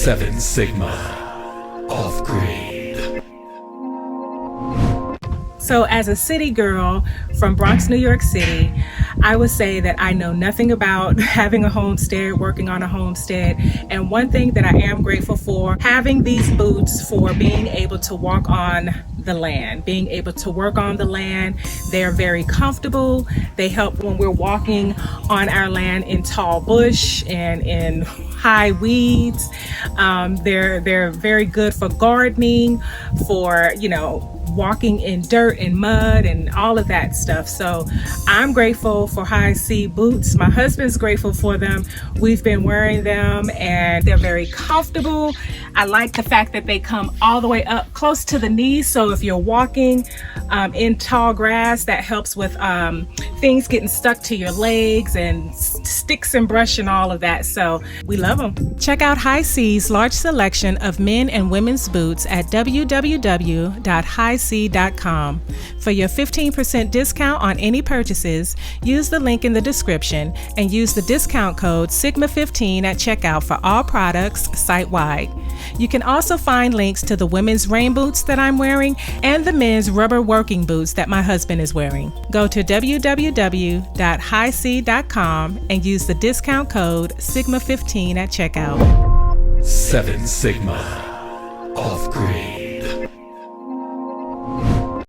7 Sigma Offgrid. So as a city girl from Bronx, New York City, I would say that I know nothing about having a homestead, working on a homestead. And one thing that I am grateful for, having these boots for being able to walk on the land, being able to work on the land. They're very comfortable. They help when we're walking on our land in tall bush and in high weeds. They're very good for gardening, for, walking in dirt and mud and all of that stuff. So I'm grateful for Hisea boots. My husband's grateful for them. We've been wearing them and they're very comfortable. I like the fact that they come all the way up close to the knees. So if you're walking in tall grass, that helps with things getting stuck to your legs and sticks and brush and all of that. So we love them. Check out Hisea's large selection of men and women's boots at www.hisea.com. For your 15% discount on any purchases, use the link in the description and use the discount code SIGMA15 at checkout for all products site-wide. You can also find links to the women's rain boots that I'm wearing and the men's rubber working boots that my husband is wearing. Go to www.hisea.com and use the discount code SIGMA15 at checkout. 7 Sigma Offgrid.